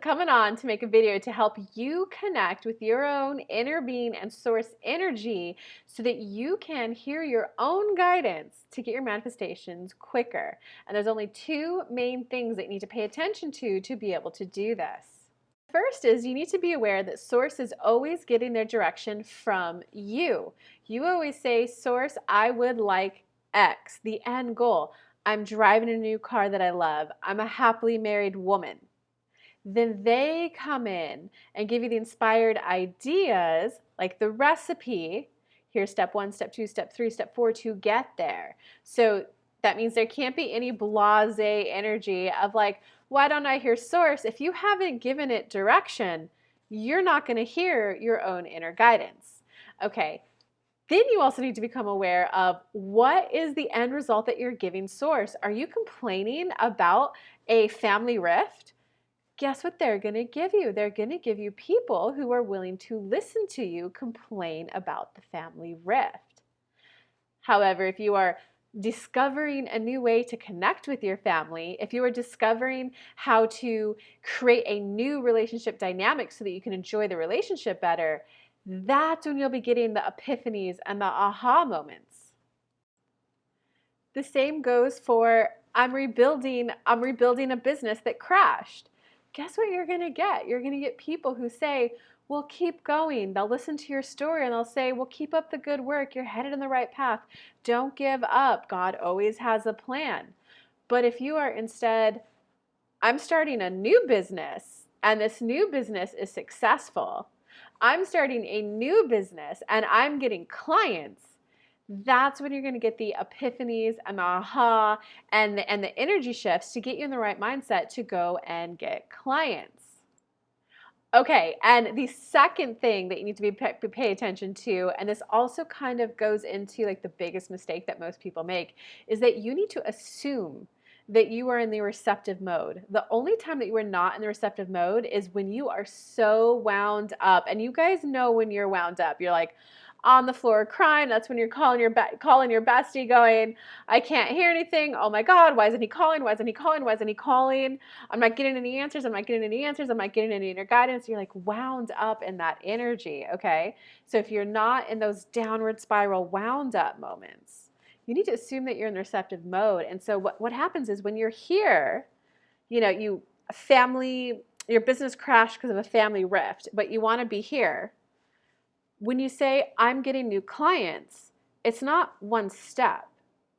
coming on to make a video to help you connect with your own inner being and source energy so that you can hear your own guidance to get your manifestations quicker. And there's only two main things that you need to pay attention to be able to do this. First is you need to be aware that source is always getting their direction from you. You always say, source, I would like X, the end goal. I'm driving a new car that I love. I'm a happily married woman. Then they come in and give you the inspired ideas, like the recipe. Here's step 1, step 2, step 3, step 4 to get there. So that means there can't be any blasé energy of like, why don't I hear source? If you haven't given it direction, you're not going to hear your own inner guidance. Okay. Then you also need to become aware of what is the end result that you're giving source. Are you complaining about a family rift? Guess what they're going to give you? They're going to give you people who are willing to listen to you complain about the family rift. However, if you are discovering a new way to connect with your family, if you are discovering how to create a new relationship dynamic so that you can enjoy the relationship better, that's when you'll be getting the epiphanies and the aha moments. The same goes for I'm rebuilding a business that crashed. Guess what you're going to get? You're going to get people who say, well, keep going. They'll listen to your story and they'll say, well, keep up the good work. You're headed in the right path. Don't give up. God always has a plan. But if you are instead, I'm starting a new business and this new business is successful. I'm starting a new business and I'm getting clients. That's when you're going to get the epiphanies and the aha and the energy shifts to get you in the right mindset to go and get clients. Okay, and the second thing that you need to pay attention to, and this also kind of goes into like the biggest mistake that most people make, is that you need to assume that you are in the receptive mode. The only time that you are not in the receptive mode is when you are so wound up. And you guys know when you're wound up. You're like on the floor crying. That's when you're calling your bestie going, I can't hear anything. Oh my God, why isn't he calling? Why isn't he calling? Why isn't he calling? I'm not getting any answers. I'm not getting any answers. I'm not getting any inner guidance. You're like wound up in that energy, okay? So if you're not in those downward spiral wound up moments, you need to assume that you're in the receptive mode. And so what happens is when you're here, you know, your business crashed because of a family rift, but you want to be here. When you say, I'm getting new clients, it's not one step,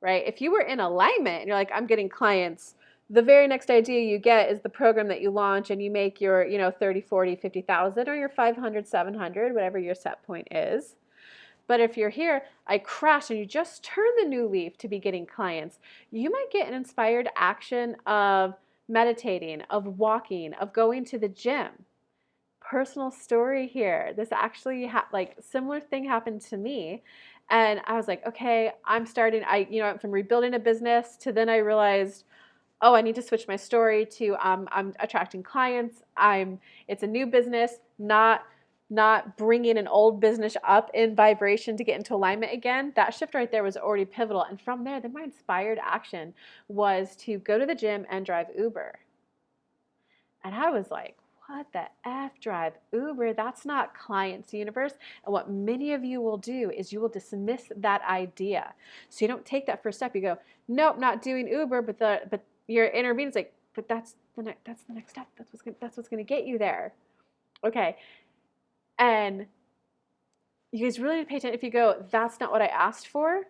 right? If you were in alignment and you're like, I'm getting clients, the very next idea you get is the program that you launch and you make your, 30, 40, 50,000 or your 500, 700, whatever your set point is. But if you're here, I crashed and you just turn the new leaf to be getting clients, you might get an inspired action of meditating, of walking, of going to the gym. Personal story here. This actually similar thing happened to me. And I was like, okay, I'm from rebuilding a business to then I realized, oh, I need to switch my story to I'm attracting clients. It's a new business, not bringing an old business up in vibration to get into alignment again. That shift right there was already pivotal. And from there, then my inspired action was to go to the gym and drive Uber. And I was like, what the F, drive Uber? That's not clients universe. And what many of you will do is you will dismiss that idea. So you don't take that first step. You go, nope, not doing Uber, but your inner being is like, but that's the next step. That's what's gonna get you there. Okay. And you guys really need to pay attention. If you go, that's not what I asked for,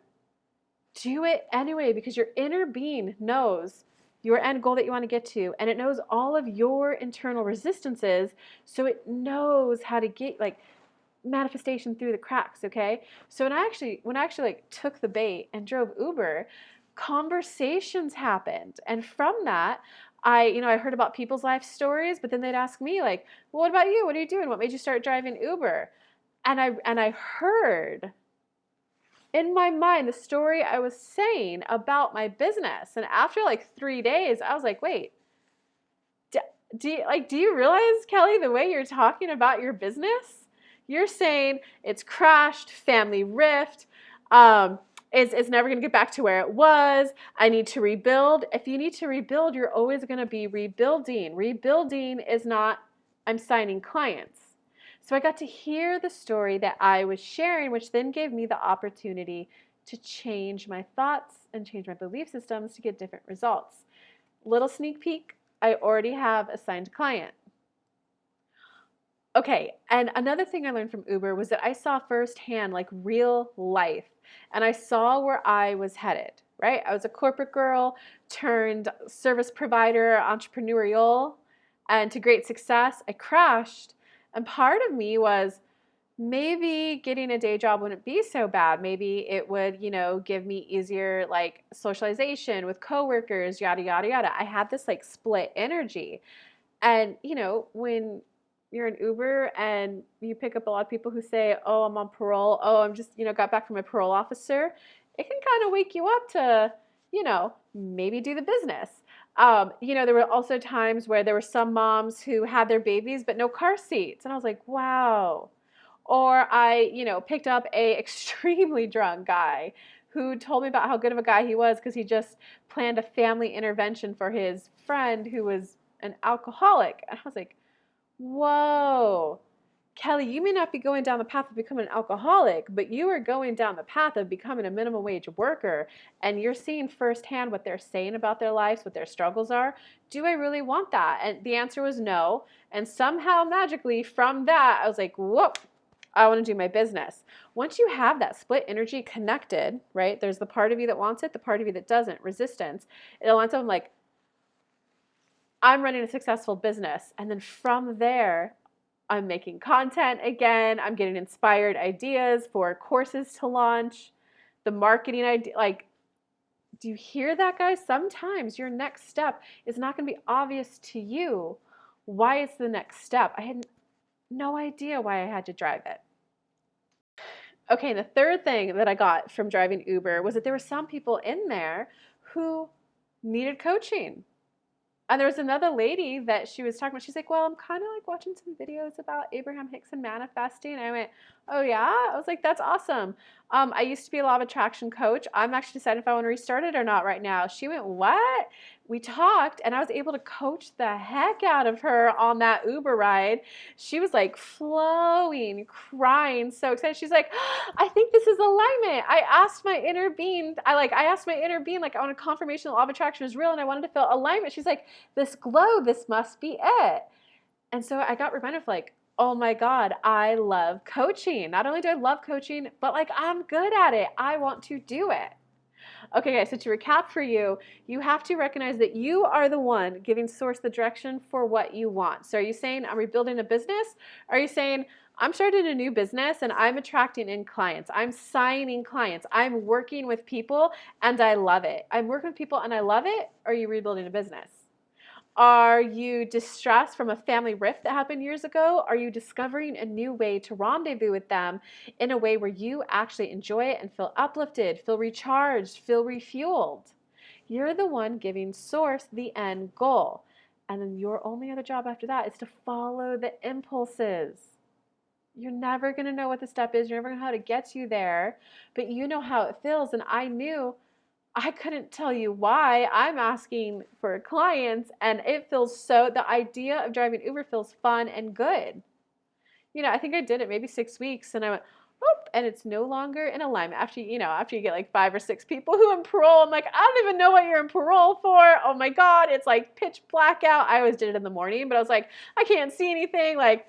do it anyway, because your inner being knows your end goal that you want to get to, and it knows all of your internal resistances, so it knows how to get manifestation through the cracks, okay? So when I actually took the bait and drove Uber, conversations happened, and from that, I heard about people's life stories, but then they'd ask me like, well, what about you? What are you doing? What made you start driving Uber? And I heard in my mind the story I was saying about my business. And after 3 days, I was like, wait, do you realize, Kelly, the way you're talking about your business? You're saying it's crashed, family rift, It's never going to get back to where it was. I need to rebuild. If you need to rebuild, you're always going to be rebuilding. Rebuilding is not, I'm signing clients. So I got to hear the story that I was sharing, which then gave me the opportunity to change my thoughts and change my belief systems to get different results. Little sneak peek, I already have a signed client. Okay, and another thing I learned from Uber was that I saw firsthand, like real life, and I saw where I was headed, right? I was a corporate girl turned service provider, entrepreneurial, and to great success. I crashed, and part of me was maybe getting a day job wouldn't be so bad. Maybe it would, give me easier like socialization with coworkers, yada, yada, yada. I had this like split energy. And, when you're an Uber and you pick up a lot of people who say, oh, I'm on parole. Oh, I'm just, got back from my parole officer. It can kind of wake you up to, maybe do the business. There were also times where there were some moms who had their babies but no car seats. And I was like, wow. Or I, picked up a extremely drunk guy who told me about how good of a guy he was because he just planned a family intervention for his friend who was an alcoholic. And I was like, whoa, Kelly, you may not be going down the path of becoming an alcoholic, but you are going down the path of becoming a minimum wage worker, and you're seeing firsthand what they're saying about their lives, what their struggles are. Do I really want that? And the answer was no. And somehow magically from that, I was like, whoa, I want to do my business. Once you have that split energy connected, right? There's the part of you that wants it, the part of you that doesn't, resistance. It aligns up, I'm like, I'm running a successful business. And then from there, I'm making content again. I'm getting inspired ideas for courses to launch, the marketing idea. Like, do you hear that, guys? Sometimes your next step is not going to be obvious to you why it's the next step. I had no idea why I had to drive it. Okay, the third thing that I got from driving Uber was that there were some people in there who needed coaching. And there was another lady that she was talking about. She's like, well, I'm kind of like watching some videos about Abraham Hicks and manifesting. And I went, oh, yeah? I was like, that's awesome. I used to be a law of attraction coach. I'm actually deciding if I want to restart it or not right now. She went, what? We talked, and I was able to coach the heck out of her on that Uber ride. She was like flowing, crying, so excited. She's like, I think this is alignment. I asked my inner being, I want a confirmation the law of attraction is real, and I wanted to feel alignment. She's like, this glow, this must be it. And so I got reminded of like, oh my God, I love coaching. Not only do I love coaching, but like I'm good at it. I want to do it. Okay, guys, so to recap for you, you have to recognize that you are the one giving source the direction for what you want. So are you saying I'm rebuilding a business? Are you saying I'm starting a new business and I'm attracting in clients? I'm signing clients. I'm working with people and I love it. I'm working with people and I love it. Or are you rebuilding a business? Are you distressed from a family rift that happened years ago? Are you discovering a new way to rendezvous with them in a way where you actually enjoy it and feel uplifted, feel recharged, feel refueled? You're the one giving source the end goal. And then your only other job after that is to follow the impulses. You're never going to know what the step is. You're never going to know how to get you there, but you know how it feels. And I knew I couldn't tell you why I'm asking for clients, and it feels so, the idea of driving Uber feels fun and good. I think I did it maybe 6 weeks and I went, oh, and it's no longer in alignment. After you get like 5 or 6 people who in parole, I'm like, I don't even know what you're in parole for. Oh my God, it's like pitch black out. I always did it in the morning, but I was like, I can't see anything. Like,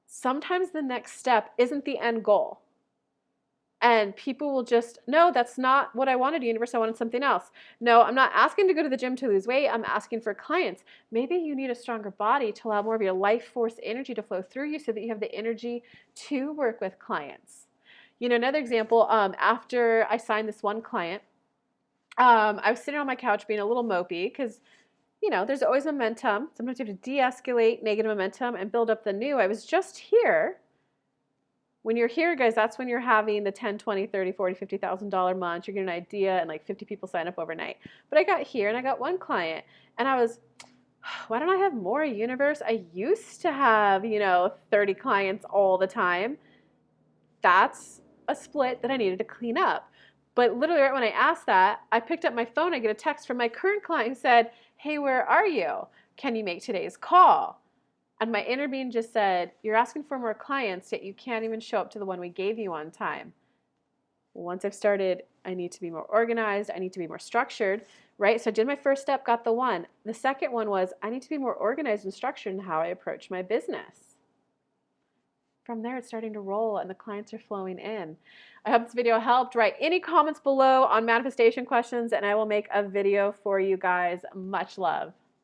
sometimes the next step isn't the end goal. And people will just, no, that's not what I wanted, universe. I wanted something else. No, I'm not asking to go to the gym to lose weight. I'm asking for clients. Maybe you need a stronger body to allow more of your life force energy to flow through you so that you have the energy to work with clients. Another example, after I signed this one client, I was sitting on my couch being a little mopey because, there's always momentum. Sometimes you have to de-escalate negative momentum and build up the new. I was just here. When you're here, guys, that's when you're having the $10, $20, $30, $40, $50,000 month. You're getting an idea and like 50 people sign up overnight. But I got here and I got one client and I was, why don't I have more, universe? I used to have, 30 clients all the time. That's a split that I needed to clean up. But literally right when I asked that, I picked up my phone, I get a text from my current client who said, hey, where are you? Can you make today's call? And my inner being just said, you're asking for more clients, yet you can't even show up to the one we gave you on time. Once I've started, I need to be more organized, I need to be more structured, right? So I did my first step, got the one. The second one was, I need to be more organized and structured in how I approach my business. From there, it's starting to roll and the clients are flowing in. I hope this video helped. Write any comments below on manifestation questions and I will make a video for you guys. Much love.